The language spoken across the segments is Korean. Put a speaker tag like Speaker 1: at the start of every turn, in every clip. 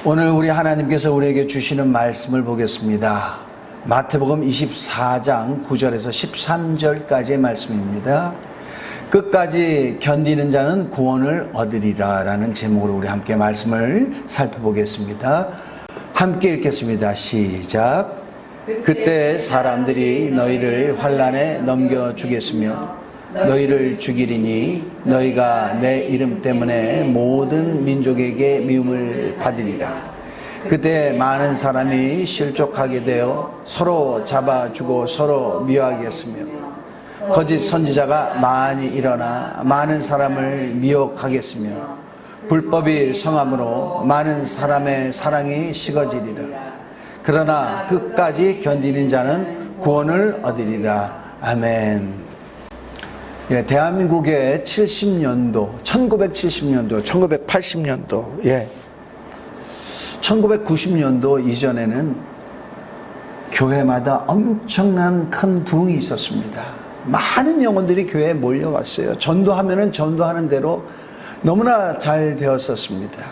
Speaker 1: 오늘 우리 하나님께서 우리에게 주시는 말씀을 보겠습니다. 마태복음 24장 9절에서 13절까지의 말씀입니다. 끝까지 견디는 자는 구원을 얻으리라 라는 제목으로 우리 함께 말씀을 살펴보겠습니다. 함께 읽겠습니다. 시작. 그때 사람들이 너희를 환난에 넘겨주겠으며 너희를 죽이리니 너희가 내 이름 때문에 모든 민족에게 미움을 받으리라. 그때 많은 사람이 실족하게 되어 서로 잡아주고 서로 미워하겠으며 거짓 선지자가 많이 일어나 많은 사람을 미혹하겠으며 불법이 성함으로 많은 사람의 사랑이 식어지리라. 그러나 끝까지 견디는 자는 구원을 얻으리라. 아멘. 대한민국의 70년도, 1970년도, 1980년도, 1990년도 이전에는 교회마다 엄청난 큰 부흥이 있었습니다. 많은 영혼들이 교회에 몰려왔어요. 전도하면은 전도하는 대로 너무나 잘 되었었습니다.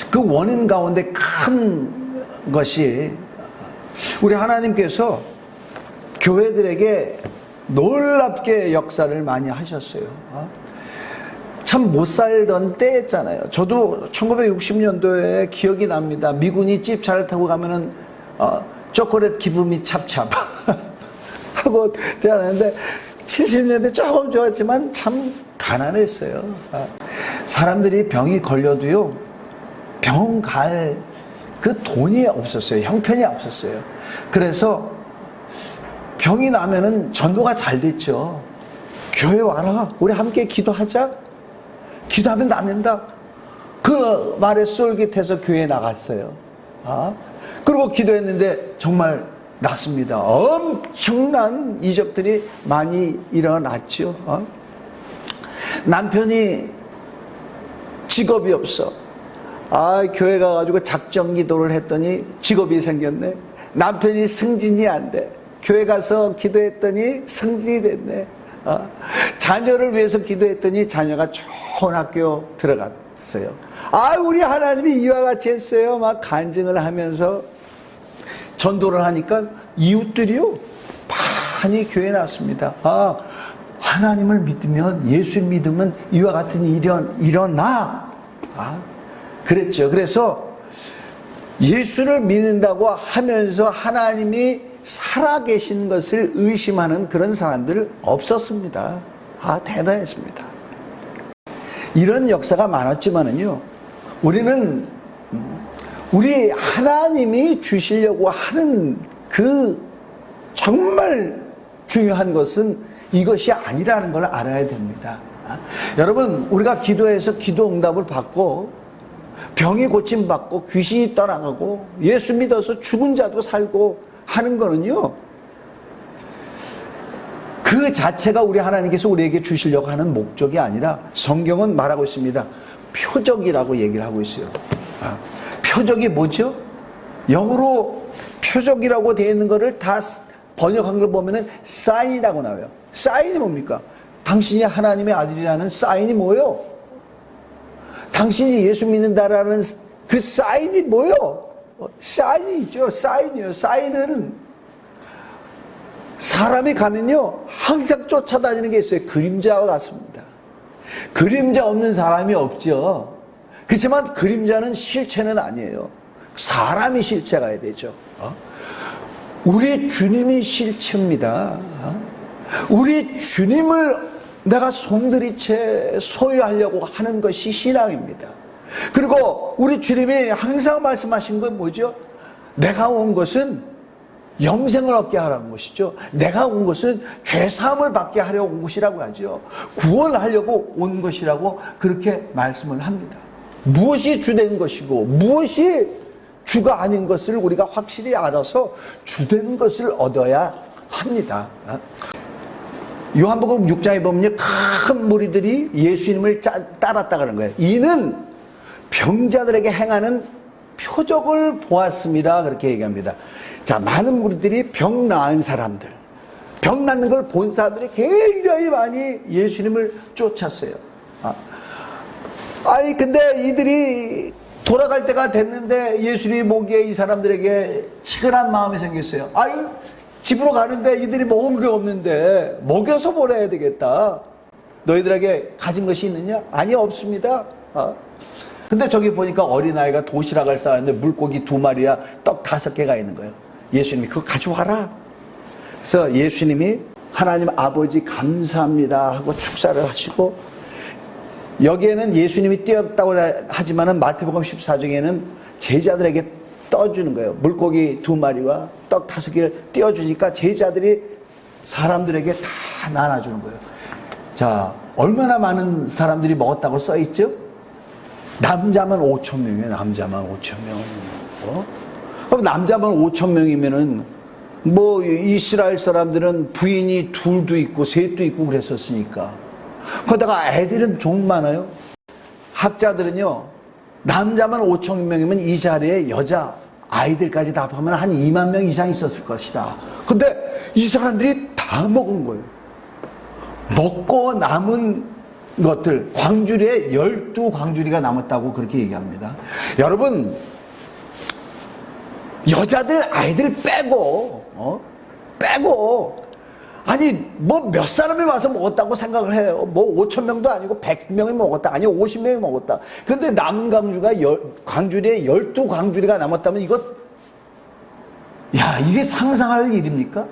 Speaker 1: 그 원인 가운데 큰 것이 우리 하나님께서 교회들에게 놀랍게 역사를 많이 하셨어요. 참 못 살던 때였잖아요. 저도 1960년도에 기억이 납니다. 미군이 찝차를 타고 가면은 초콜릿 기분이 찹찹 하고 되었는데 70년대 조금 좋았지만 참 가난했어요. 사람들이 병이 걸려도요 병 갈 그 돈이 없었어요. 형편이 없었어요. 그래서 병이 나면은 전도가 잘 됐죠. 교회 와라. 우리 함께 기도하자. 기도하면 낫는다. 그 말에 쏠깃해서 교회에 나갔어요. 그리고 기도했는데 정말 낫습니다. 엄청난 이적들이 많이 일어났죠. 남편이 직업이 없어. 교회 가가지고 작정 기도를 했더니 직업이 생겼네. 남편이 승진이 안 돼. 교회 가서 기도했더니 승진이 됐네. 자녀를 위해서 기도했더니 자녀가 좋은 학교 들어갔어요. 우리 하나님이 이와 같이 했어요. 막 간증을 하면서 전도를 하니까 이웃들이요 많이 교회에 났습니다. 하나님을 믿으면, 예수 믿으면 이와 같은 일이 일어나. 그랬죠. 그래서 예수를 믿는다고 하면서 하나님이 살아계신 것을 의심하는 그런 사람들 없었습니다. 대단했습니다. 이런 역사가 많았지만은요, 우리는 우리 하나님이 주시려고 하는 그 정말 중요한 것은 이것이 아니라는 걸 알아야 됩니다. 여러분, 우리가 기도해서 기도 응답을 받고 병이 고침받고 귀신이 떠나가고 예수 믿어서 죽은 자도 살고 하는 거는요, 그 자체가 우리 하나님께서 우리에게 주시려고 하는 목적이 아니라 성경은 말하고 있습니다. 표적이라고 얘기를 하고 있어요. 표적이 뭐죠? 영어로 표적이라고 되어 있는 거를 다 번역한 걸 보면은 사인이라고 나와요. 사인이 뭡니까? 당신이 하나님의 아들이라는 사인이 뭐예요? 당신이 예수 믿는다라는 그 사인이 뭐예요? 사인이 있죠. 사인이요. 사인은 사람이 가면요 항상 쫓아다니는 게 있어요. 그림자와 같습니다. 그림자 없는 사람이 없죠. 그렇지만 그림자는 실체는 아니에요. 사람이 실체가 되죠. 우리 주님이 실체입니다. 우리 주님을 내가 손들이채 소유하려고 하는 것이 신앙입니다. 그리고 우리 주님이 항상 말씀하신 건 뭐죠? 내가 온 것은 영생을 얻게 하라는 것이죠. 내가 온 것은 죄사함을 받게 하려고 온 것이라고 하죠. 구원하려고 온 것이라고 그렇게 말씀을 합니다. 무엇이 주된 것이고 무엇이 주가 아닌 것을 우리가 확실히 알아서 주된 것을 얻어야 합니다. 요한복음 6장에 보면 큰 무리들이 예수님을 따랐다 그러는 거예요. 이는 병자들에게 행하는 표적을 보았습니다. 그렇게 얘기합니다. 자, 많은 무리들이 병 나은 사람들, 병 낫는 걸 본 사람들이 굉장히 많이 예수님을 쫓았어요. 근데 이들이 돌아갈 때가 됐는데 예수님이 보기에 이 사람들에게 치근한 마음이 생겼어요. 아이, 집으로 가는데 이들이 먹은 게 없는데 먹여서 보내야 되겠다. 너희들에게 가진 것이 있느냐? 아니, 없습니다. 근데 저기 보니까 어린아이가 도시락을 싸는데 물고기 2마리야 떡 5개가 있는 거예요. 예수님이 그거 가져와라. 그래서 예수님이 하나님 아버지 감사합니다 하고 축사를 하시고, 여기에는 예수님이 띄었다고 하지만은 마태복음 14장에는 제자들에게 떠주는 거예요. 물고기 2마리와 떡 5개를 띄워주니까 제자들이 사람들에게 다 나눠주는 거예요. 자, 얼마나 많은 사람들이 먹었다고 써있죠? 남자만 5,000명이에요. 남자만 5,000명. 그럼 남자만 5,000명이면은 뭐 이스라엘 사람들은 부인이 2도 있고 3도 있고 그랬었으니까. 거기다가 애들은 좀 많아요. 학자들은요, 남자만 5,000명이면 이 자리에 여자 아이들까지 다 포함하면 한 2만 명 이상 있었을 것이다. 근데 이 사람들이 다 먹은 거예요. 먹고 남은 것들, 광주리에 12광주리가 남았다고 그렇게 얘기합니다. 여러분, 여자들 아이들 빼고 아니 뭐 몇 사람이 와서 먹었다고 생각을 해요. 뭐 5,000명도 아니고 100명이 먹었다, 아니 50명이 먹었다. 근데 남은 광주리에 12광주리가 남았다면 이게 상상할 일입니까?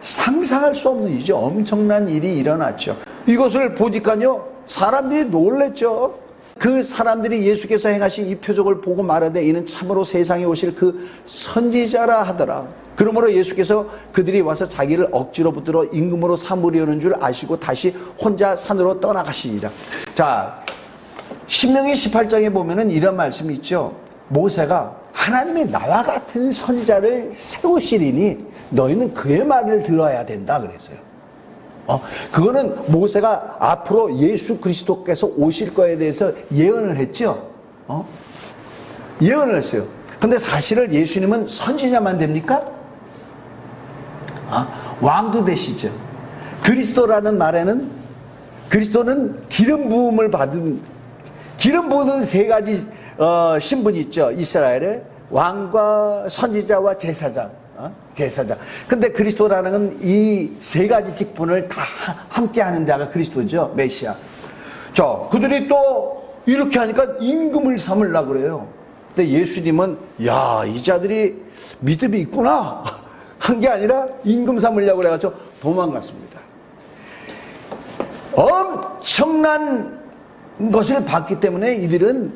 Speaker 1: 상상할 수 없는 일이죠. 엄청난 일이 일어났죠. 이것을 보니까요, 사람들이 놀랬죠. 그 사람들이 예수께서 행하신 이 표적을 보고 말하되 이는 참으로 세상에 오실 그 선지자라 하더라. 그러므로 예수께서 그들이 와서 자기를 억지로 붙들어 임금으로 삼으려는 줄 아시고 다시 혼자 산으로 떠나가시니라. 자, 신명기 18장에 보면은 이런 말씀이 있죠. 모세가 하나님이 나와 같은 선지자를 세우시리니 너희는 그의 말을 들어야 된다 그랬어요. 그거는 모세가 앞으로 예수 그리스도께서 오실 거에 대해서 예언을 했죠. 예언을 했어요. 근데 사실은 예수님은 선지자만 됩니까? 왕도 되시죠. 그리스도라는 말에는, 그리스도는 기름 부음을 받은, 기름 부는 3가지 신분이 있죠. 이스라엘에 왕과 선지자와 제사장. 제사장. 근데 그리스도라는 건 이 3가지 직분을 다 함께 하는 자가 그리스도죠. 메시아. 자, 그들이 또 이렇게 하니까 임금을 삼으려고 그래요. 근데 예수님은 이 자들이 믿음이 있구나 한 게 아니라 임금 삼으려고 그래가지고 도망갔습니다. 엄청난 것을 봤기 때문에 이들은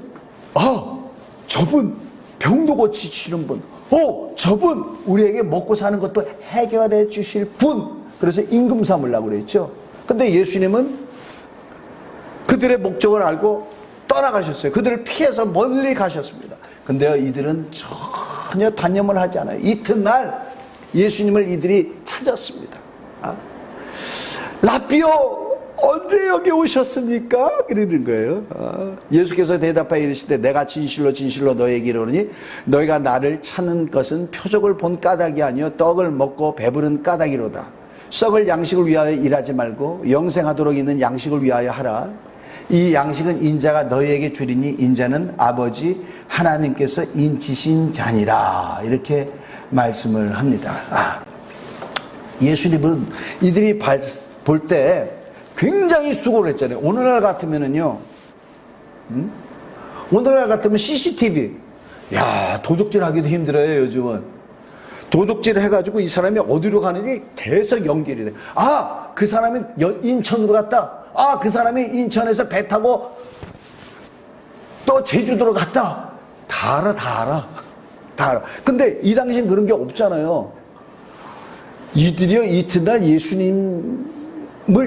Speaker 1: 저분 병도 고치시는 분, 저분 우리에게 먹고 사는 것도 해결해 주실 분, 그래서 임금 삼으려고 그랬죠. 근데 예수님은 그들의 목적을 알고 떠나가셨어요. 그들을 피해서 멀리 가셨습니다. 근데 이들은 전혀 단념을 하지 않아요. 이튿날 예수님을 이들이 찾았습니다. 라비오, 언제 여기 오셨습니까? 그러는 거예요. 예수께서 대답하여 이르시되 내가 진실로 진실로 너희에게 이르노니 너희가 나를 찾는 것은 표적을 본 까닭이 아니요 떡을 먹고 배부른 까닭이로다. 썩을 양식을 위하여 일하지 말고 영생하도록 있는 양식을 위하여 하라. 이 양식은 인자가 너희에게 주리니 인자는 아버지 하나님께서 인치신 자니라. 이렇게 말씀을 합니다. 예수님은 이들이 볼 때 굉장히 수고를 했잖아요. 오늘날 같으면은요, 오늘날 같으면 CCTV, 도둑질 하기도 힘들어요, 요즘은. 도둑질 해가지고 이 사람이 어디로 가는지 계속 연결이 돼. 그 사람이 인천으로 갔다. 그 사람이 인천에서 배 타고 또 제주도로 갔다. 다 알아. 근데 이 당시엔 그런 게 없잖아요. 이들이요, 이튿날 예수님을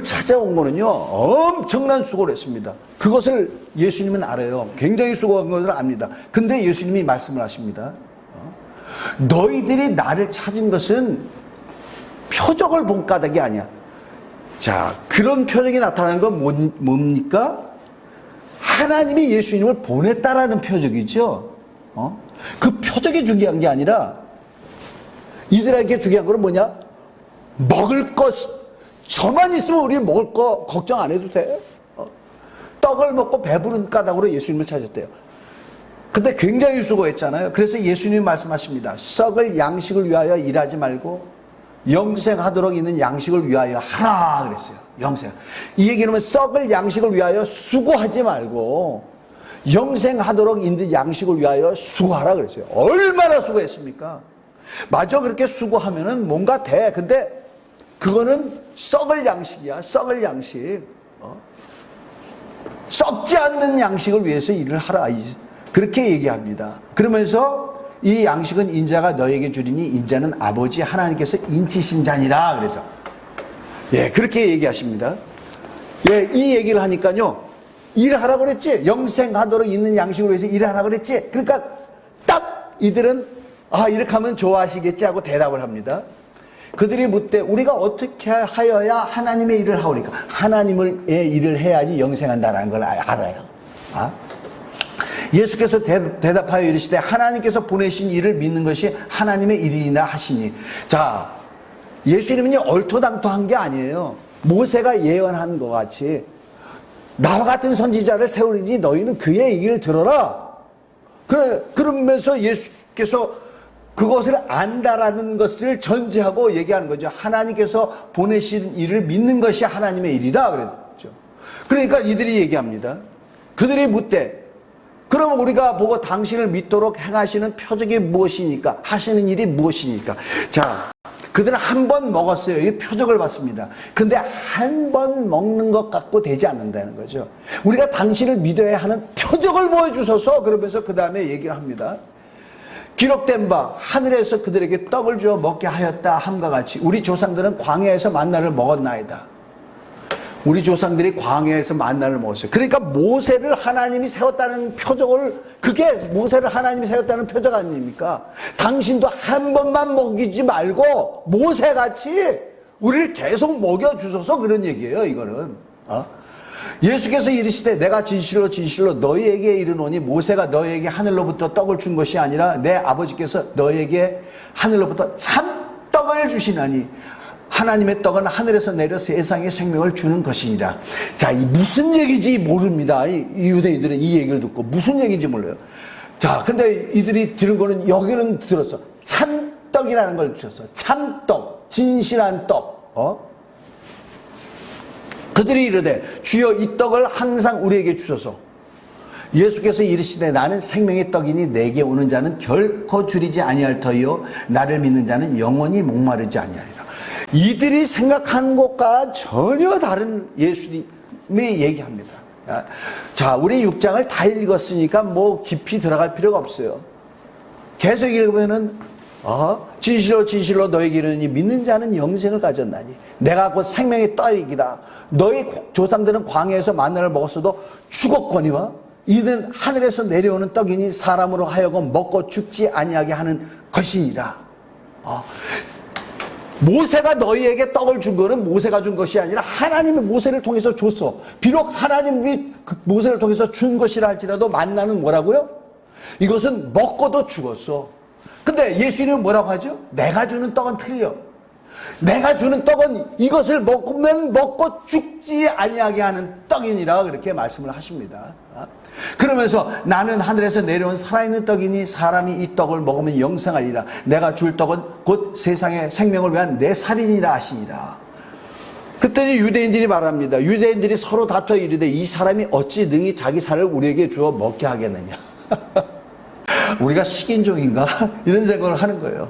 Speaker 1: 찾아온 거는요, 엄청난 수고를 했습니다. 그것을 예수님은 알아요. 굉장히 수고한 것을 압니다. 근데 예수님이 말씀을 하십니다. 너희들이 나를 찾은 것은 표적을 본 까닭이 아니야. 자, 그런 표적이 나타나는 건 뭡니까? 하나님이 예수님을 보냈다라는 표적이죠. 그 표적이 중요한 게 아니라 이들에게 중요한 건 뭐냐? 먹을 것, 저만 있으면 우리 먹을 거 걱정 안 해도 돼. 떡을 먹고 배부른 까닭으로 예수님을 찾았대요. 근데 굉장히 수고했잖아요. 그래서 예수님이 말씀하십니다. 썩을 양식을 위하여 일하지 말고 영생하도록 있는 양식을 위하여 하라 그랬어요. 영생. 이 얘기는 썩을 양식을 위하여 수고하지 말고 영생하도록 있는 양식을 위하여 수고하라 그랬어요. 얼마나 수고했습니까? 맞아, 그렇게 수고하면은 뭔가 돼. 근데 그거는 썩을 양식이야. 썩을 양식. 썩지 않는 양식을 위해서 일을 하라. 그렇게 얘기합니다. 그러면서 이 양식은 인자가 너에게 주리니 인자는 아버지 하나님께서 인치신 자니라. 그래서 예, 그렇게 얘기하십니다. 예, 이 얘기를 하니까요, 일하라 그랬지. 영생하도록 있는 양식으로 해서 일하라 그랬지. 그러니까 딱 이들은 이렇게 하면 좋아하시겠지 하고 대답을 합니다. 그들이 묻되 우리가 어떻게 하여야 하나님의 일을 하오리까? 하나님의 일을 해야지 영생한다는 걸 알아요. 예수께서 대답하여 이르시되 하나님께서 보내신 일을 믿는 것이 하나님의 일이라 하시니. 자, 예수님은요 얼토당토한 게 아니에요. 모세가 예언한 것 같이 나와 같은 선지자를 세우리니 너희는 그의 얘기를 들어라. 그러면서 예수께서 그것을 안다라는 것을 전제하고 얘기하는 거죠. 하나님께서 보내신 일을 믿는 것이 하나님의 일이다 그랬죠. 그러니까 이들이 얘기합니다. 그들이 묻되 그럼 우리가 보고 당신을 믿도록 행하시는 표적이 무엇이니까? 하시는 일이 무엇이니까? 자, 그들은 한 번 먹었어요. 이 표적을 봤습니다. 근데 한 번 먹는 것 갖고 되지 않는다는 거죠. 우리가 당신을 믿어야 하는 표적을 보여주소서. 그러면서 그 다음에 얘기를 합니다. 기록된 바 하늘에서 그들에게 떡을 주어 먹게 하였다 함과 같이 우리 조상들은 광야에서 만나를 먹었나이다. 우리 조상들이 광야에서 만나를 먹었어요. 그러니까 모세를 하나님이 세웠다는 표적을, 그게 모세를 하나님이 세웠다는 표적 아닙니까? 당신도 한 번만 먹이지 말고 모세같이 우리를 계속 먹여주소서 그런 얘기예요. 이거는 예수께서 이르시되 내가 진실로 진실로 너희에게 이르노니 모세가 너희에게 하늘로부터 떡을 준 것이 아니라 내 아버지께서 너희에게 하늘로부터 참떡을 주시나니 하나님의 떡은 하늘에서 내려 세상에 생명을 주는 것이니라. 자, 무슨 얘기인지 모릅니다. 이 유대인들은 이 얘기를 듣고 무슨 얘기인지 몰라요. 자, 근데 이들이 들은 거는 여기는 들었어. 참떡이라는 걸 주셨어. 참떡, 진실한 떡. 그들이 이르되 주여 이 떡을 항상 우리에게 주소서. 예수께서 이르시되 나는 생명의 떡이니 내게 오는 자는 결코 줄이지 아니할 터이요 나를 믿는 자는 영원히 목마르지 아니하리라. 이들이 생각한 것과 전혀 다른 예수님이 얘기합니다. 자, 우리 6장을 다 읽었으니까 뭐 깊이 들어갈 필요가 없어요. 계속 읽으면은 진실로 진실로 너에게 이르니 믿는 자는 영생을 가졌나니 내가 곧 생명의 떡이기다. 너희 조상들은 광야에서 만나를 먹었어도 죽었거니와 이는 하늘에서 내려오는 떡이니 사람으로 하여금 먹고 죽지 아니하게 하는 것이니라. 모세가 너희에게 떡을 준 거는 모세가 준 것이 아니라 하나님이 모세를 통해서 줬어. 비록 하나님이 모세를 통해서 준 것이라 할지라도 만나는 뭐라고요? 이것은 먹고도 죽었어. 근데 예수님은 뭐라고 하죠? 내가 주는 떡은 틀려. 내가 주는 떡은 이것을 먹으면 먹고 죽지 아니하게 하는 떡이니라 그렇게 말씀을 하십니다. 그러면서 나는 하늘에서 내려온 살아있는 떡이니 사람이 이 떡을 먹으면 영생하리라. 내가 줄 떡은 곧 세상의 생명을 위한 내 살이니라 하시니라. 그때는 유대인들이 말합니다. 유대인들이 서로 다투어 이르되 이 사람이 어찌 능히 자기 살을 우리에게 주어 먹게 하겠느냐. 우리가 식인종인가? 이런 생각을 하는 거예요.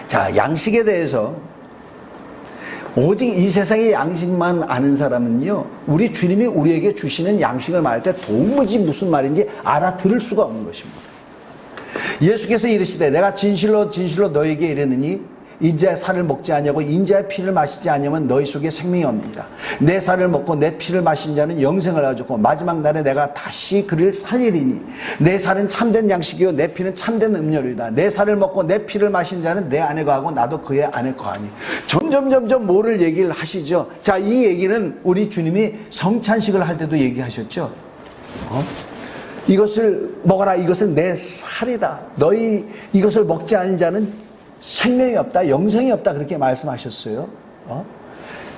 Speaker 1: 자, 양식에 대해서 오직 이 세상의 양식만 아는 사람은요, 우리 주님이 우리에게 주시는 양식을 말할 때 도무지 무슨 말인지 알아들을 수가 없는 것입니다. 예수께서 이르시되 내가 진실로 진실로 너에게 이르느니 인자의 살을 먹지 아니하고 인자의 피를 마시지 아니하면 너희 속에 생명이 없느니라. 내 살을 먹고 내 피를 마신 자는 영생을 가졌고 마지막 날에 내가 다시 그를 살리리니 내 살은 참된 양식이요 내 피는 참된 음료이다. 내 살을 먹고 내 피를 마신 자는 내 안에 거하고 나도 그의 안에 거하니. 점점 뭐를 얘기를 하시죠. 자, 이 얘기는 우리 주님이 성찬식을 할 때도 얘기하셨죠. 이것을 먹어라. 이것은 내 살이다. 너희 이것을 먹지 않은 자는 생명이 없다, 영생이 없다 그렇게 말씀하셨어요.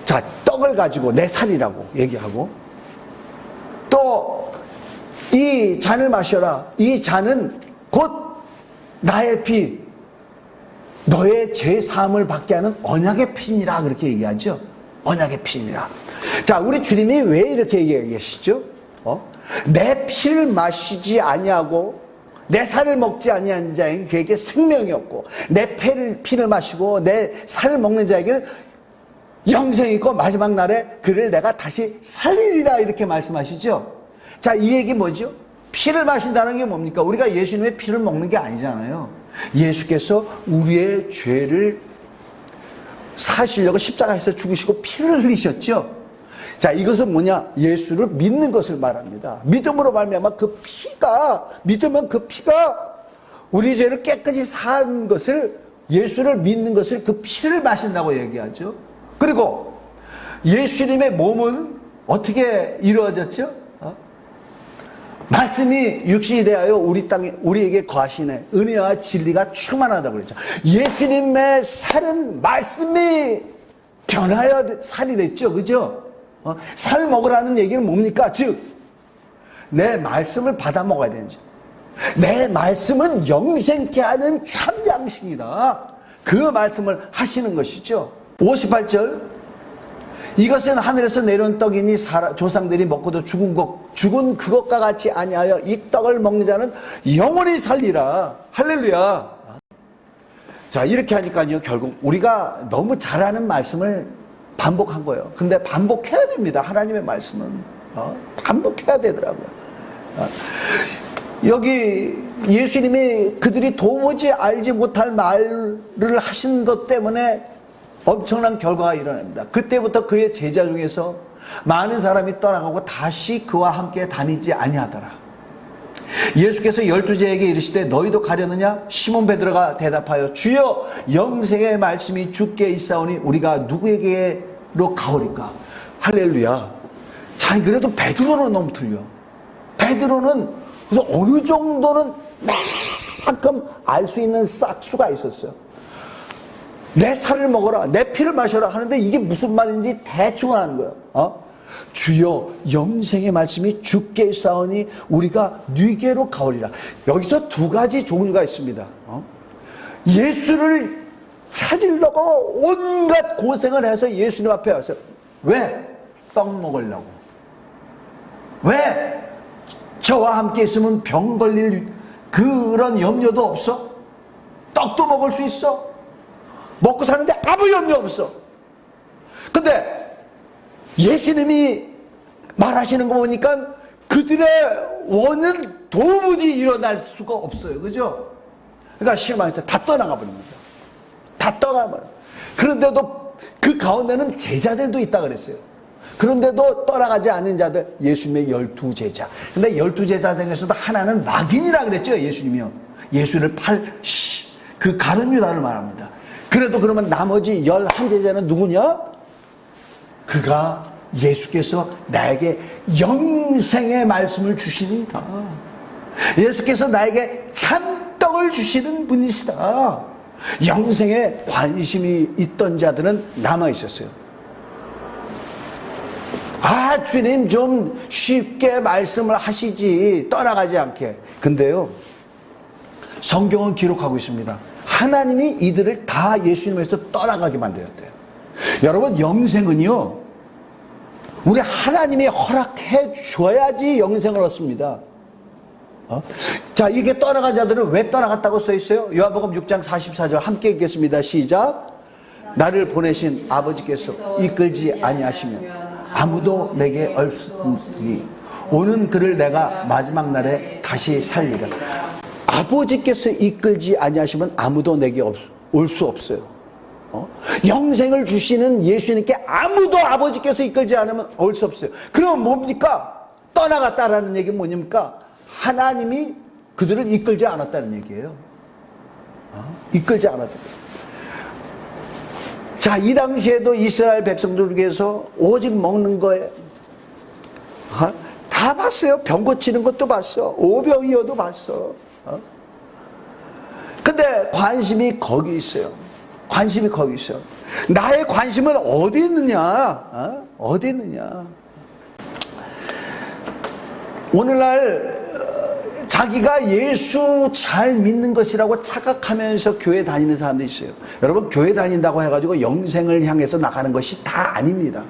Speaker 1: 자, 떡을 가지고 내 살이라고 얘기하고 또 이 잔을 마셔라. 이 잔은 곧 나의 피, 너의 죄 사함을 받게 하는 언약의 피니라 그렇게 얘기하죠. 언약의 피니라. 자, 우리 주님이 왜 이렇게 얘기하시죠? 내 피를 마시지 아니하고 내 살을 먹지 아니하는 자에게 그에게 생명이 없고 내 피를 마시고 내 살을 먹는 자에게는 영생이 있고 마지막 날에 그를 내가 다시 살리리라 이렇게 말씀하시죠. 자, 이 얘기 뭐죠? 피를 마신다는 게 뭡니까? 우리가 예수님의 피를 먹는 게 아니잖아요. 예수께서 우리의 죄를 사시려고 십자가에서 죽으시고 피를 흘리셨죠. 자, 이것은 뭐냐? 예수를 믿는 것을 말합니다. 믿음으로 말미암아 그 피가, 믿으면 그 피가 우리 죄를 깨끗이 산 것을, 예수를 믿는 것을, 그 피를 마신다고 얘기하죠. 그리고 예수님의 몸은 어떻게 이루어졌죠? 말씀이 육신이 되하여 우리 땅에 우리에게 거하시네. 은혜와 진리가 충만하다고 그랬죠. 예수님의 살은 말씀이 변하여 살이 됐죠. 그죠? 살 먹으라는 얘기는 뭡니까? 즉, 내 말씀을 받아 먹어야 되는지. 내 말씀은 영생케 하는 참 양식이다. 그 말씀을 하시는 것이죠. 58절. 이것은 하늘에서 내려온 떡이니 조상들이 먹고도 죽은 그것과 같이 아니하여 이 떡을 먹는 자는 영원히 살리라. 할렐루야. 자, 이렇게 하니까요, 결국 우리가 너무 잘하는 말씀을 반복한 거예요. 근데 반복해야 됩니다. 하나님의 말씀은 반복해야 되더라고요. 여기 예수님이 그들이 도무지 알지 못할 말을 하신 것 때문에 엄청난 결과가 일어납니다. 그때부터 그의 제자 중에서 많은 사람이 떠나가고 다시 그와 함께 다니지 아니하더라. 예수께서 12제에게 이르시되 너희도 가려느냐? 시몬 베드로가 대답하여 주여 영생의 말씀이 주께 있사오니 우리가 누구에게로 가오리까? 할렐루야. 자, 그래도 베드로는 너무 틀려. 베드로는 어느 정도는 만큼 알 수 있는 싹수가 있었어요. 내 살을 먹어라, 내 피를 마셔라 하는데 이게 무슨 말인지 대충 하는 거예요. 주여 영생의 말씀이 주께 있사오니 우리가 네게로 가오리라. 여기서 두 가지 종류가 있습니다. 예수를 찾으려고 온갖 고생을 해서 예수님 앞에 왔어요. 왜? 떡 먹으려고. 왜? 저와 함께 있으면 병 걸릴 그런 염려도 없어? 떡도 먹을 수 있어? 먹고 사는데 아무 염려 없어. 근데 예수님이 말하시는 거 보니까 그들의 원은 도무지 일어날 수가 없어요. 그죠? 그러니까 실망해서 다 떠나가 버립니다. 다 떠나버려. 그런데도 그 가운데는 제자들도 있다 그랬어요. 그런데도 떠나가지 않은 자들, 예수님의 12제자. 근데 12제자 중에서도 하나는 낙인이라 그랬죠. 예수님이요. 예수를 그 가룟 유다를 말합니다. 그래도 그러면 나머지 11제자는 누구냐? 그가 예수께서 나에게 영생의 말씀을 주시니까. 예수께서 나에게 참떡을 주시는 분이시다. 영생에 관심이 있던 자들은 남아 있었어요. 아, 주님 좀 쉽게 말씀을 하시지, 떠나가지 않게. 근데요, 성경은 기록하고 있습니다. 하나님이 이들을 다 예수님에서 떠나가게 만들었대요. 여러분, 영생은요, 우리 하나님이 허락해 줘야지 영생을 얻습니다. 자, 이게 떠나간 자들은 왜 떠나갔다고 써 있어요? 요한복음 6장 44절 함께 읽겠습니다. 시작. 나를 보내신 아버지께서 이끌지 아니하시며 아무도 내게 없으니 오는 그를 내가 마지막 날에 다시 살리라. 아버지께서 이끌지 아니하시면 아무도 내게 올 수 없어요. 영생을 주시는 예수님께 아무도 아버지께서 이끌지 않으면 올 수 없어요. 그럼 뭡니까? 떠나갔다라는 얘기는 뭐냐니까? 하나님이 그들을 이끌지 않았다는 얘기예요. 이끌지 않았다. 자, 이 당시에도 이스라엘 백성들 중에서 오직 먹는 거에 다 봤어요. 병 고치는 것도 봤어. 오병이어도 봤어. 근데 관심이 거기 있어요. 관심이 거기 있어요. 나의 관심은 어디 있느냐? 어디 있느냐? 오늘날 자기가 예수 잘 믿는 것이라고 착각하면서 교회 다니는 사람도 있어요. 여러분, 교회 다닌다고 해가지고 영생을 향해서 나가는 것이 다 아닙니다.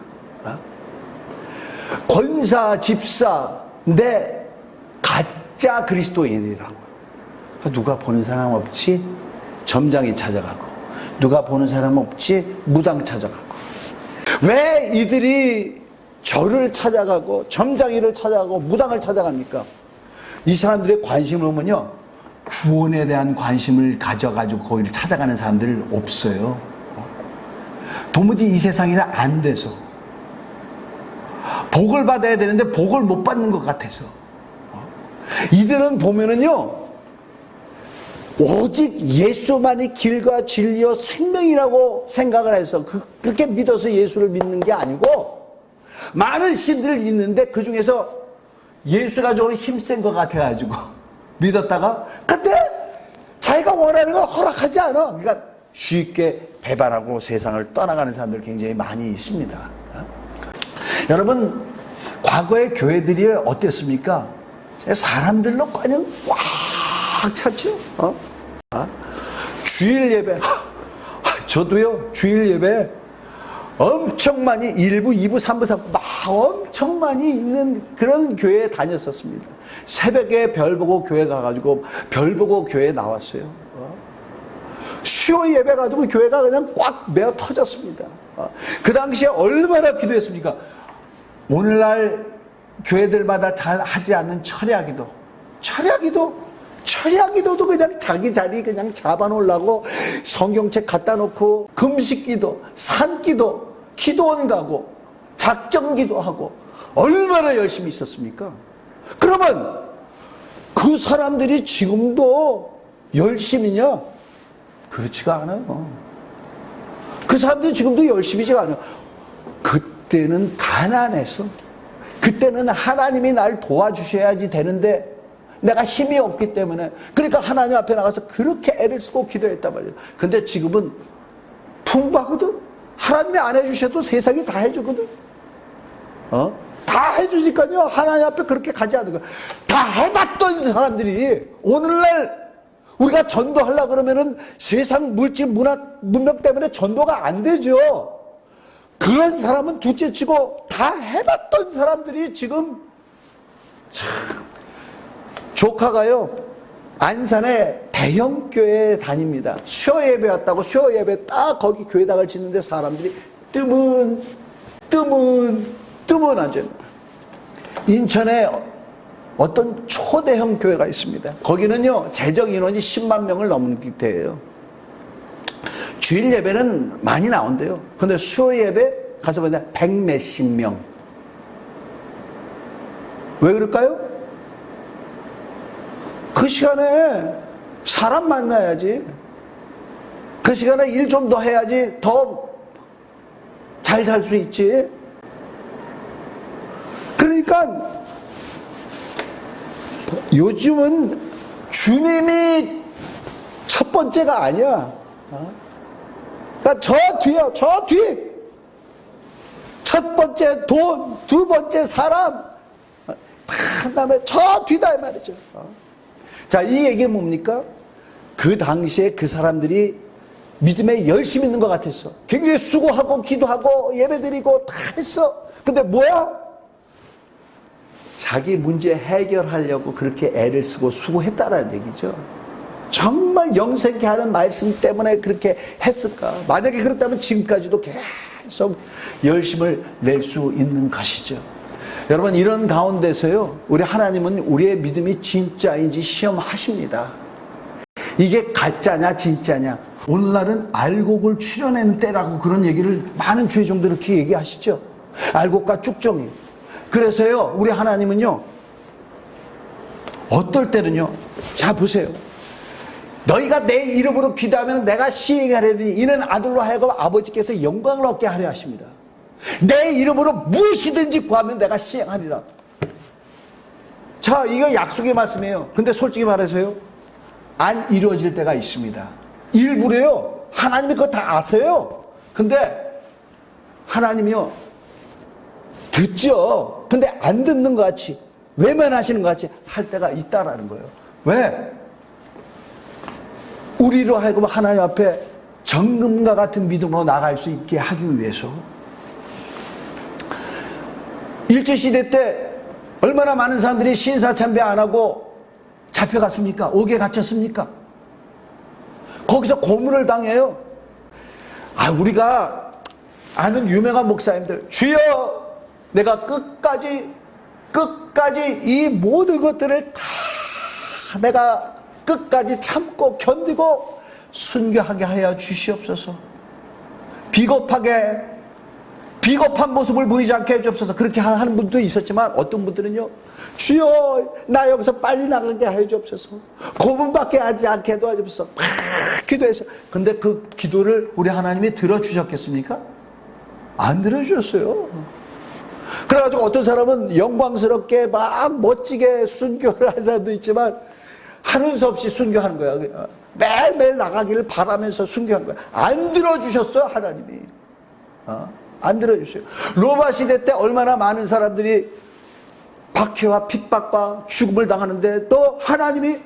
Speaker 1: 권사, 집사, 내 가짜 그리스도인이라고. 누가 보는 사람 없지? 점장이 찾아가고, 누가 보는 사람 없지? 무당 찾아가고. 왜 이들이 절을 찾아가고 점장이를 찾아가고 무당을 찾아갑니까? 이 사람들의 관심을 보면요, 구원에 대한 관심을 가져가지고 거기를 찾아가는 사람들 없어요. 도무지 이 세상이 안 돼서, 복을 받아야 되는데 복을 못 받는 것 같아서. 이들은 보면은요, 오직 예수만이 길과 진리요 생명이라고 생각을 해서 그렇게 믿어서 예수를 믿는 게 아니고, 많은 신들이 있는데 그 중에서 예수가 좀 힘센 것 같아가지고 믿었다가 근데 자기가 원하는 걸 허락하지 않아. 그러니까 쉽게 배반하고 세상을 떠나가는 사람들 굉장히 많이 있습니다. 여러분, 과거의 교회들이 어땠습니까? 사람들로 그냥 꽉 찼죠. 주일 예배, 저도요, 주일 예배 엄청 많이 1부, 2부, 3부, 4부 막 엄청 많이 있는 그런 교회에 다녔었습니다. 새벽에 별 보고 교회 가가지고 별 보고 교회에 나왔어요. 수요 예배 가지고 교회가 그냥 꽉 메어 터졌습니다. 그 당시에 얼마나 기도했습니까? 오늘날 교회들마다 잘 하지 않는 철야기도도 그냥 자기 자리 그냥 잡아놓으려고 성경책 갖다 놓고 금식기도, 산기도, 기도원 가고 작정기도 하고 얼마나 열심히 있었습니까? 그러면 그 사람들이 지금도 열심히냐? 그렇지가 않아요. 그 사람들이 지금도 열심히지가 않아요. 그때는 가난해서, 그때는 하나님이 날 도와주셔야지 되는데 내가 힘이 없기 때문에, 그러니까 하나님 앞에 나가서 그렇게 애를 쓰고 기도했단 말이에요. 근데 지금은 풍부하거든. 하나님이 안 해주셔도 세상이 다 해주거든. 다 해주니까요, 하나님 앞에 그렇게 가지 않는 거야. 다 해봤던 사람들이 오늘날 우리가 전도하려고 그러면은 세상 물질 문명 때문에 전도가 안 되죠. 그런 사람은 둘째 치고 다 해봤던 사람들이 지금 참, 조카가요, 안산에 대형교회에 다닙니다. 수요 예배 왔다고 수요 예배 딱 거기 교회당을 짓는데 사람들이 뜨문 앉아요. 인천에 어떤 초대형 교회가 있습니다. 거기는요, 재정 인원이 10만 명을 넘는 데예요. 주일 예배는 많이 나온대요. 근데 수요 예배 가서 보면 100몇십 명. 왜 그럴까요? 그 시간에 사람 만나야지. 그 시간에 일 좀 더 해야지 더 잘 살 수 있지. 그러니까 요즘은 주님이 첫 번째가 아니야. 그러니까 저 뒤에요, 저 뒤. 첫 번째 돈, 두 번째 사람, 한 다음에 저 뒤다 이 말이죠. 자, 이 얘기는 뭡니까? 그 당시에 그 사람들이 믿음에 열심히 있는 것 같았어. 굉장히 수고하고 기도하고 예배드리고 다 했어. 근데 뭐야? 자기 문제 해결하려고 그렇게 애를 쓰고 수고했다라는 얘기죠. 정말 영생케 하는 말씀 때문에 그렇게 했을까? 만약에 그렇다면 지금까지도 계속 열심을 낼 수 있는 것이죠. 여러분, 이런 가운데서요, 우리 하나님은 우리의 믿음이 진짜인지 시험하십니다. 이게 가짜냐 진짜냐. 오늘날은 알곡을 추려낸 때라고 그런 얘기를 많은 죄종들 이렇게 얘기하시죠. 알곡과 쭉정이. 그래서요, 우리 하나님은요, 어떨 때는요, 자 보세요, 너희가 내 이름으로 기도하면 내가 시행하려니 이는 아들로 하여금 아버지께서 영광을 얻게 하려 하십니다. 내 이름으로 무엇이든지 구하면 내가 시행하리라. 자, 이거 약속의 말씀이에요. 근데 솔직히 말해서요, 안 이루어질 때가 있습니다. 일부래요. 하나님이 그거 다 아세요. 근데 하나님이요, 듣죠. 근데 안 듣는 것 같이 외면하시는 것 같이 할 때가 있다라는 거예요. 왜? 우리로 하여금 하나님 앞에 정금과 같은 믿음으로 나갈 수 있게 하기 위해서. 일제시대 때 얼마나 많은 사람들이 신사참배 안 하고 잡혀갔습니까? 옥에 갇혔습니까? 거기서 고문을 당해요. 우리가 아는 유명한 목사님들, 주여 내가 끝까지 이 모든 것들을 다 내가 끝까지 참고 견디고 순교하게 하여 주시옵소서. 비겁한 모습을 보이지 않게 해주옵소서. 그렇게 하는 분도 있었지만 어떤 분들은요, 주여 나 여기서 빨리 나가게 해주옵소서. 고문받게 하지 않게 도와주옵소서. 막 기도했어요. 근데 그 기도를 우리 하나님이 들어주셨겠습니까? 안 들어주셨어요. 그래가지고 어떤 사람은 영광스럽게 막 멋지게 순교를 하는 사람도 있지만 하는 수 없이 순교하는 거야. 매일매일 나가기를 바라면서 순교하는 거야. 안 들어주셨어요, 하나님이. 안 들어주세요. 로마 시대 때 얼마나 많은 사람들이 박해와 핍박과 죽음을 당하는데 또 하나님이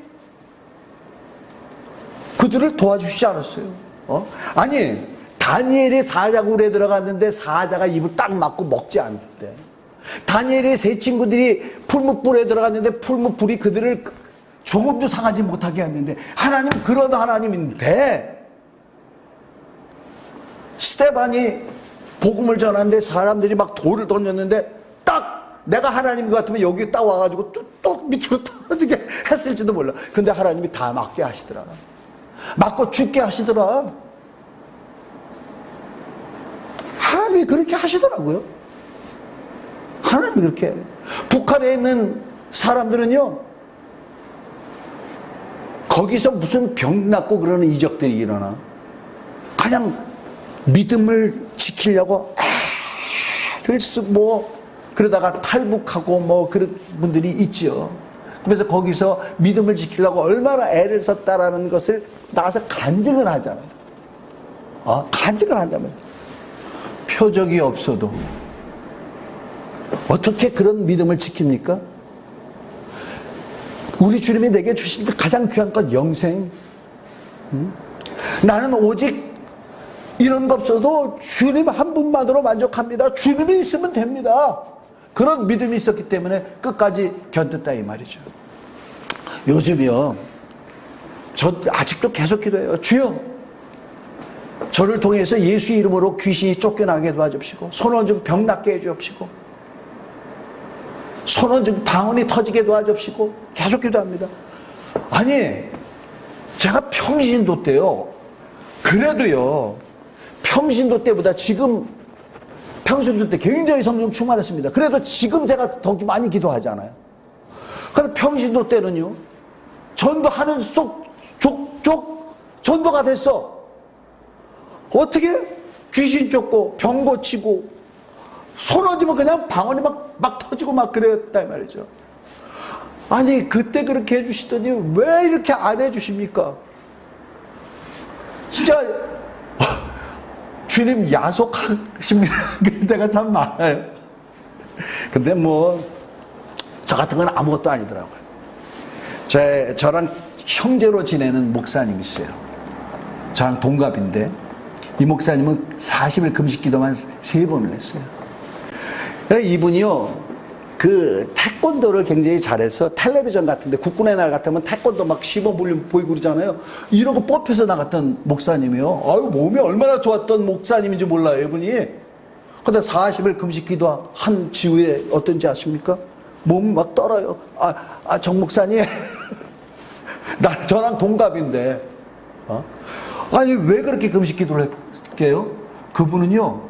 Speaker 1: 그들을 도와주시지 않았어요. 아니, 다니엘이 사자굴에 들어갔는데 사자가 입을 딱 막고 먹지 않는데, 다니엘의 세 친구들이 풀무불에 들어갔는데 풀무불이 그들을 조금도 상하지 못하게 했는데, 하나님은 그런 하나님인데, 스데반이 복음을 전하는데 사람들이 막 돌을 던졌는데 딱 내가 하나님 같으면 여기 딱 와가지고 뚝뚝 밑으로 떨어지게 했을지도 몰라. 근데 하나님이 다 맞게 하시더라. 맞고 죽게 하시더라. 하나님이 그렇게 하시더라고요. 하나님이 그렇게 해요. 북한에 있는 사람들은요, 거기서 무슨 병 낫고 그러는 이적들이 일어나. 그냥 믿음을 지키려고 그러다가 탈북하고 뭐 그런 분들이 있죠. 그래서 거기서 믿음을 지키려고 얼마나 애를 썼다라는 것을 나가서 간증을 하잖아요. 간증을 한다면 표적이 없어도 어떻게 그런 믿음을 지킵니까? 우리 주님이 내게 주신 가장 귀한 건 영생. 나는 오직 이런 거 없어도 주님 한 분만으로 만족합니다. 주님이 있으면 됩니다. 그런 믿음이 있었기 때문에 끝까지 견뎠다 이 말이죠. 요즘이요, 저 아직도 계속 기도해요. 주여, 저를 통해서 예수 이름으로 귀신이 쫓겨나게 도와주시고, 손원증 병 낫게 해주옵시고, 손원증 방언이 터지게 도와주옵시고, 계속 기도합니다. 아니, 제가 평신도 때요, 그래도요, 평신도 때보다 지금, 평신도 때 굉장히 성령 충만했습니다. 그래도 지금 제가 더 많이 기도하잖아요. 그런데 평신도 때는요, 전도하는 족 전도가 됐어. 어떻게? 귀신 쫓고, 병 고치고, 손어지면 그냥 방언이 막 터지고 막 그랬다, 이 말이죠. 아니, 그때 그렇게 해주시더니 왜 이렇게 안 해주십니까? 진짜, 주님 야속하십니다. 그럴 때가 참 많아요. 근데 저 같은 건 아무것도 아니더라고요. 저랑 형제로 지내는 목사님이 있어요. 저랑 동갑인데, 이 목사님은 40일 금식 기도만 3번을 했어요. 이분이요, 태권도를 굉장히 잘해서 텔레비전 같은데, 국군의 날 같으면 태권도 막 시범 보이고 그러잖아요. 이런 거 뽑혀서 나갔던 목사님이요. 몸이 얼마나 좋았던 목사님인지 몰라요, 이분이. 근데 40일 금식 기도 한 지후에 어떤지 아십니까? 몸이 막 떨어요. 정 목사님. 저랑 동갑인데. 아니, 왜 그렇게 금식 기도를 할게요? 그분은요,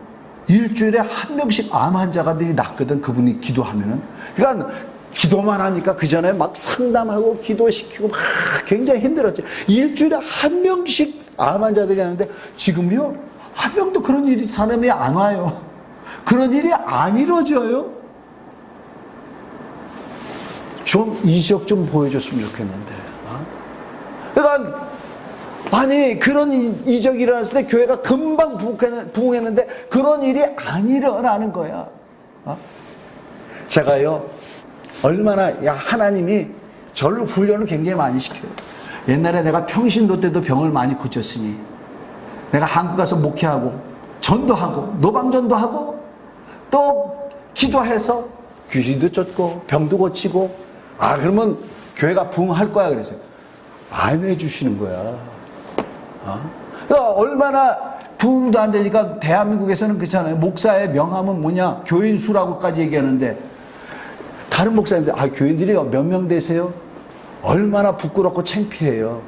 Speaker 1: 일주일에 한 명씩 암 환자가 낫거든, 그분이 기도하면은. 그러니까 기도만 하니까 그 전에 막 상담하고 기도시키고 막 굉장히 힘들었죠. 일주일에 한 명씩 암 환자들이 하는데 지금요, 한 명도 그런 일이 사람이 안 와요. 그런 일이 안 이루어져요. 좀 이적 좀 보여줬으면 좋겠는데. 그러니까 아니, 그런 이적이 일어났을 때 교회가 금방 부흥했는데 그런 일이 안 일어나는 거야. 제가요, 얼마나, 야, 하나님이 저를 훈련을 굉장히 많이 시켜요. 옛날에 내가 평신도 때도 병을 많이 고쳤으니, 내가 한국 가서 목회하고, 전도하고, 노방전도 하고, 또 기도해서 귀신도 쫓고, 병도 고치고, 그러면 교회가 부흥할 거야. 그래서요. 안 해주시는 거야. 그러니까 얼마나 부흥도 안 되니까 대한민국에서는 그렇잖아요. 목사의 명함은 뭐냐? 교인수라고까지 얘기하는데, 다른 목사님들, 교인들이 몇 명 되세요? 얼마나 부끄럽고 창피해요.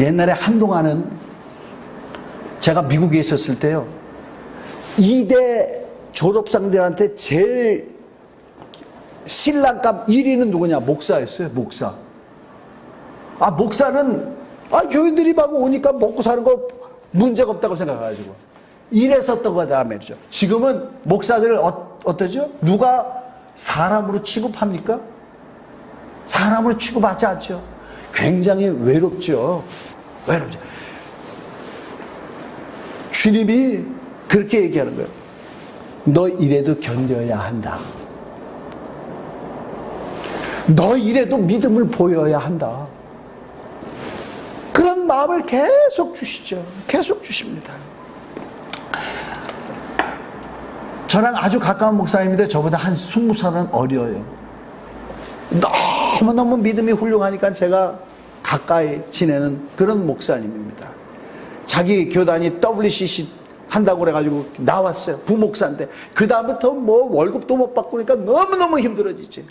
Speaker 1: 옛날에 한동안은 제가 미국에 있었을 때요, 2대 졸업생들한테 제일 신랑감 1위는 누구냐? 목사였어요. 목사. 목사는 교인들이 막 오니까 먹고 사는 거 문제가 없다고 생각해가지고 이랬었던 거다 말이죠. 지금은 목사들 어떠죠? 누가 사람으로 취급합니까? 사람으로 취급하지 않죠. 굉장히 외롭죠. 외롭죠. 주님이 그렇게 얘기하는 거예요. 너 이래도 견뎌야 한다. 너 이래도 믿음을 보여야 한다. 그런 마음을 계속 주시죠. 계속 주십니다. 저랑 아주 가까운 목사님인데 저보다 한 20살은 어려요. 너무너무 믿음이 훌륭하니까 제가 가까이 지내는 그런 목사님입니다. 자기 교단이 WCC 한다고 그래가지고 나왔어요. 부목사인데 그 다음부터 뭐 월급도 못 받고 그러니까 너무너무 힘들어지지.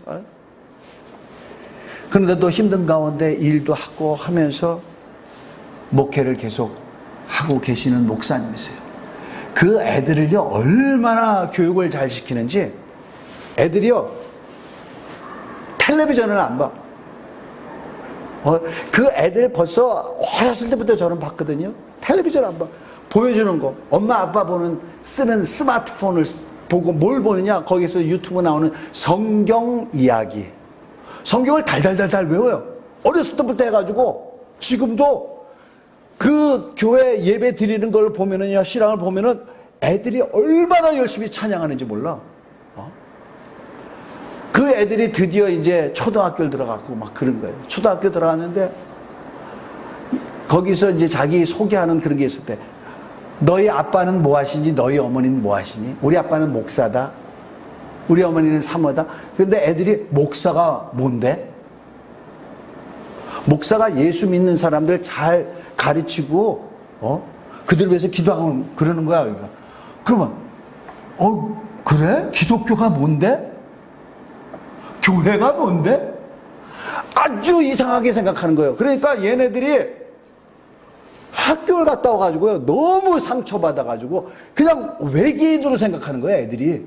Speaker 1: 그런데도 힘든 가운데 일도 하고 하면서 목회를 계속 하고 계시는 목사님이세요. 그 애들을요, 얼마나 교육을 잘 시키는지, 애들이요, 텔레비전을 안 봐. 그 애들 벌써 어렸을 때부터 저는 봤거든요. 텔레비전 안 봐. 보여주는 거. 엄마, 아빠 쓰는 스마트폰을 보고 뭘 보느냐? 거기서 유튜브 나오는 성경 이야기. 성경을 달달달달 외워요. 어렸을 때부터 해가지고, 지금도 그 교회 예배 드리는 걸 보면은요, 신앙을 보면은 애들이 얼마나 열심히 찬양하는지 몰라. 그 애들이 드디어 이제 초등학교를 들어가고 막 그런 거예요. 초등학교 들어갔는데 거기서 이제 자기 소개하는 그런 게 있을 때, 너희 아빠는 뭐 하시니? 너희 어머니는 뭐 하시니? 우리 아빠는 목사다. 우리 어머니는 사모다. 근데 애들이 목사가 뭔데? 목사가 예수 믿는 사람들 잘 가르치고, 그들 위해서 기도하고 그러는 거야. 그러니까. 그러면, 그래? 기독교가 뭔데? 교회가 뭔데? 아주 이상하게 생각하는 거예요. 그러니까 얘네들이 학교를 갔다 와가지고요, 너무 상처받아가지고, 그냥 외계인으로 생각하는 거예요, 애들이.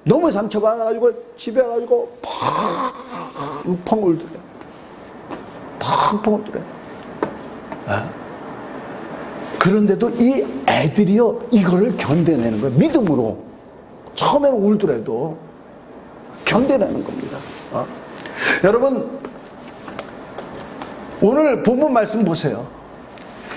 Speaker 1: 너무 상처받아가지고, 집에 가가지고, 펑펑 울더래. 펑펑 울더래. 그런데도 이 애들이요, 이거를 견뎌내는 거예요. 믿음으로. 처음에는 울더라도 견뎌내는 겁니다. 여러분, 오늘 본문 말씀 보세요.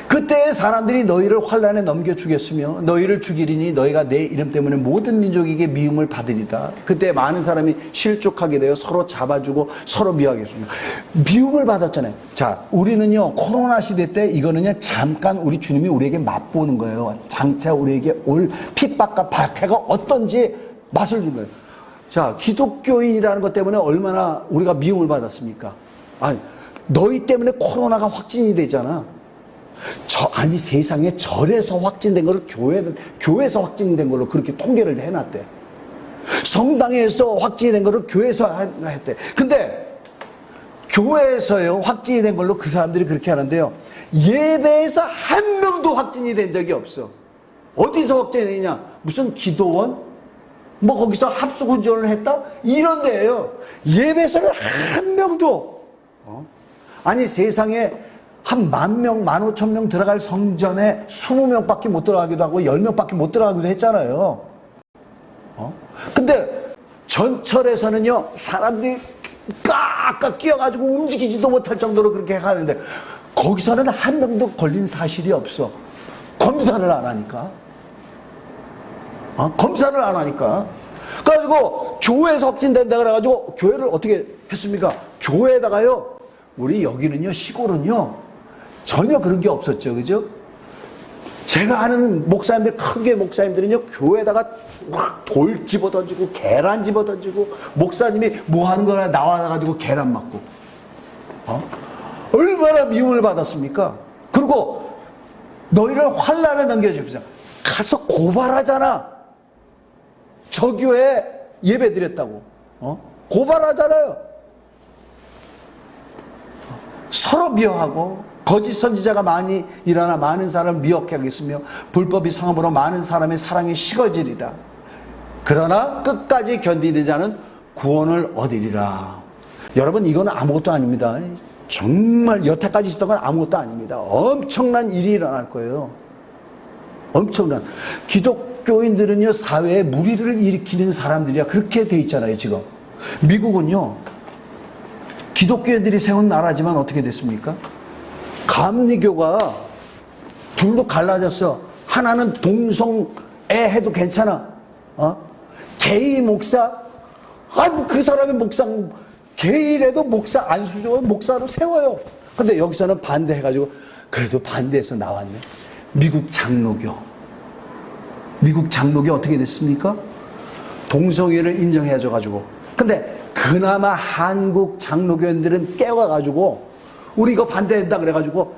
Speaker 1: 그때 사람들이 너희를 환난에 넘겨주겠으며 너희를 죽이리니 너희가 내 이름 때문에 모든 민족에게 미움을 받으리다. 그때 많은 사람이 실족하게 되어 서로 잡아주고 서로 미워하겠습니다. 미움을 받았잖아요. 자, 우리는요, 코로나 시대 때 이거는요, 잠깐 우리 주님이 우리에게 맛보는 거예요. 장차 우리에게 올 핍박과 박해가 어떤지 맛을 준 거예요. 자, 기독교인이라는 것 때문에 얼마나 우리가 미움을 받았습니까? 너희 때문에 코로나가 확진이 되잖아. 아니, 세상에 절에서 확진된 거를 교회에서 확진된 걸로 그렇게 통계를 해놨대. 성당에서 확진이 된 거를 교회에서 했대. 근데 교회에서요, 확진이 된 걸로 그 사람들이 그렇게 하는데요, 예배에서 한 명도 확진이 된 적이 없어. 어디서 확진이 되냐? 무슨 기도원? 뭐 거기서 합숙운전을 했다? 이런 데예요. 예배에서는 한 명도. 아니, 세상에 한 10,000명, 15,000명 들어갈 성전에 20명밖에 못 들어가기도 하고 10명밖에 못 들어가기도 했잖아요. 근데 전철에서는요, 사람들이 꽉꽉 끼어가지고 움직이지도 못할 정도로 그렇게 하는데, 거기서는 한 명도 걸린 사실이 없어. 검사를 안 하니까. 검사를 안 하니까. 그래가지고 교회에서 확진된다 그래가지고 교회를 어떻게 했습니까? 교회에다가요, 우리 여기는요, 시골은요, 전혀 그런 게 없었죠. 그죠? 제가 아는 목사님들, 크게 목사님들은요, 교회에다가 막 돌 집어 던지고, 계란 집어 던지고, 목사님이 뭐 하는 거나 나와가지고 계란 맞고, 얼마나 미움을 받았습니까? 그리고 너희를 환난에 넘겨주십시오. 가서 고발하잖아. 저 교회 예배 드렸다고. 고발하잖아요. 서로 미워하고, 거짓 선지자가 많이 일어나 많은 사람을 미혹해 하겠으며 불법이 성함으로 많은 사람의 사랑이 식어지리라. 그러나 끝까지 견디는 자는 구원을 얻으리라. 여러분, 이건 아무것도 아닙니다. 정말 여태까지 있었던 건 아무것도 아닙니다. 엄청난 일이 일어날 거예요. 엄청난. 기독교인들은요, 사회에 무리를 일으키는 사람들이야. 그렇게 돼 있잖아요, 지금. 미국은요, 기독교인들이 세운 나라지만 어떻게 됐습니까? 감리교가 둘로 갈라졌어. 하나는 동성애 해도 괜찮아. 게이 목사? 그 사람의 목사, 게이래도 목사 안수조 목사로 세워요. 근데 여기서는 반대해가지고, 그래도 반대해서 나왔네. 미국 장로교. 미국 장로교 어떻게 됐습니까? 동성애를 인정해줘가지고. 근데 그나마 한국 장로교인들은 깨워가지고, 우리 이거 반대한다 그래가지고,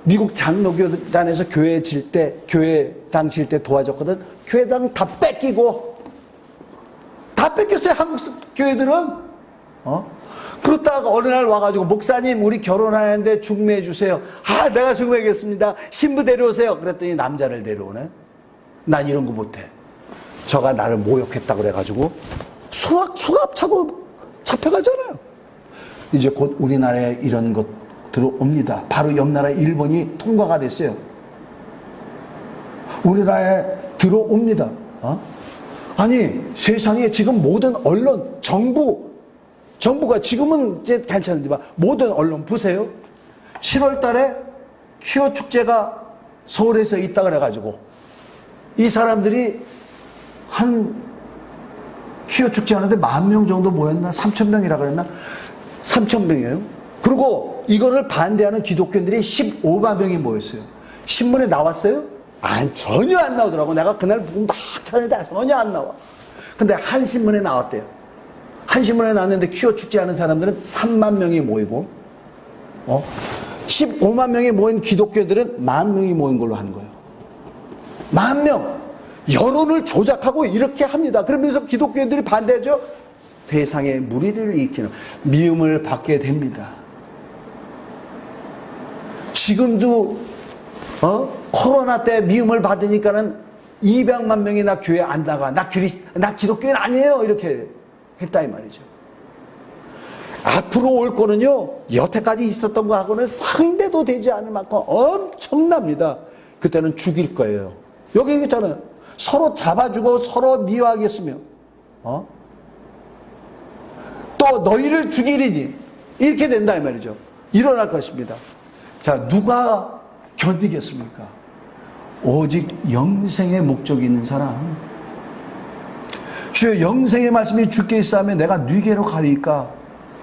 Speaker 1: 미국 장로교단에서 교회당 질 때 도와줬거든. 교회당 다 뺏기고, 다 뺏겼어요, 한국 교회들은. 그렇다가 어느 날 와가지고, 목사님, 우리 결혼하는데 중매해주세요. 내가 중매하겠습니다. 신부 데려오세요. 그랬더니 남자를 데려오네. 난 이런 거 못해. 저가 나를 모욕했다 그래가지고, 수갑 차고 잡혀가잖아요. 이제 곧 우리나라에 이런 것 들어옵니다. 바로 옆 나라 일본이 통과가 됐어요. 우리나라에 들어옵니다. 아니, 세상에 지금 모든 언론, 정부가 지금은 이제 괜찮은데, 모든 언론 보세요. 7월 달에 퀴어 축제가 서울에서 있다 그래가지고, 이 사람들이 퀴어 축제 하는데 10,000명 정도 모였나? 3,000명이라 그랬나? 3,000명이에요. 그리고 이거를 반대하는 기독교인들이 15만 명이 모였어요. 신문에 나왔어요? 전혀 안 나오더라고. 내가 그날 막 찾는데 전혀 안 나와. 근데 한 신문에 나왔대요. 한 신문에 나왔는데 퀴어 축제 하는 사람들은 3만 명이 모이고, 15만 명이 모인 기독교들은 10,000명이 모인 걸로 하는 거예요. 10,000명. 여론을 조작하고 이렇게 합니다. 그러면서 기독교인들이 반대하죠? 세상에 무리를 일으키는, 미움을 받게 됩니다. 지금도 코로나 때 미움을 받으니까는 200만 명이나 교회 안 나가. 나 기독교인 아니에요. 이렇게 했다 이 말이죠. 앞으로 올 거는요, 여태까지 있었던 거하고는 상대도 되지 않을 만큼 엄청납니다. 그때는 죽일 거예요. 여기 있잖아요. 서로 잡아주고 서로 미워하겠으며, 또 너희를 죽이리니, 이렇게 된다 이 말이죠. 일어날 것입니다. 자, 누가 견디겠습니까? 오직 영생의 목적이 있는 사람. 주여, 영생의 말씀이 주께 있사하면 내가 뉘게로 가리까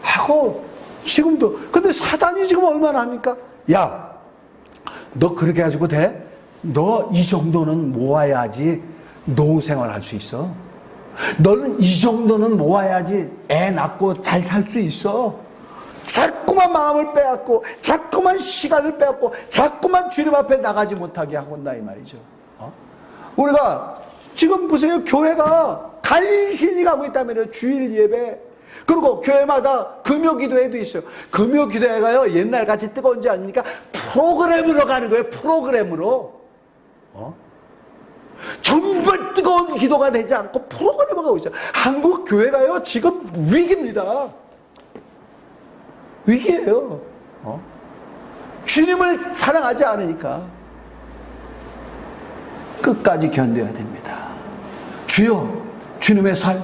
Speaker 1: 하고, 지금도. 근데 사단이 지금 얼마나 합니까? 야, 너 그렇게 가지고 돼? 너 이 정도는 모아야지 노후생활 할 수 있어. 너는 이 정도는 모아야지 애 낳고 잘 살 수 있어. 자꾸만 마음을 빼앗고, 자꾸만 시간을 빼앗고, 자꾸만 주님 앞에 나가지 못하게 하고 있다 이 말이죠. 우리가 지금 보세요. 교회가 간신히 가고 있다면요. 주일 예배. 그리고 교회마다 금요기도회도 있어요. 금요기도회가요, 옛날같이 뜨거운지 아닙니까? 프로그램으로 가는 거예요. 프로그램으로. 정말 뜨거운 기도가 되지 않고 프로그램을 가고 있어요. 한국 교회가요, 지금 위기입니다. 위기예요. 주님을 사랑하지 않으니까 끝까지 견뎌야 됩니다. 주여, 주님의 살,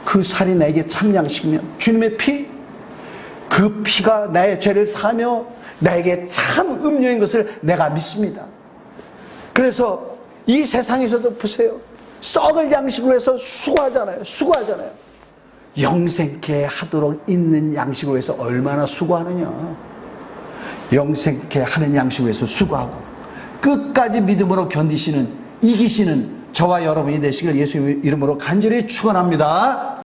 Speaker 1: 그 살이 나에게 참 양식이며, 주님의 피, 그 피가 나의 죄를 사며 나에게 참 음료인 것을 내가 믿습니다. 그래서 이 세상에서도 보세요. 썩을 양식으로 해서 수고하잖아요. 영생케 하도록 있는 양식으로 해서 얼마나 수고하느냐. 영생케 하는 양식으로 해서 수고하고 끝까지 믿음으로 견디시는, 이기시는 저와 여러분이 되시길 예수님의 이름으로 간절히 축원합니다.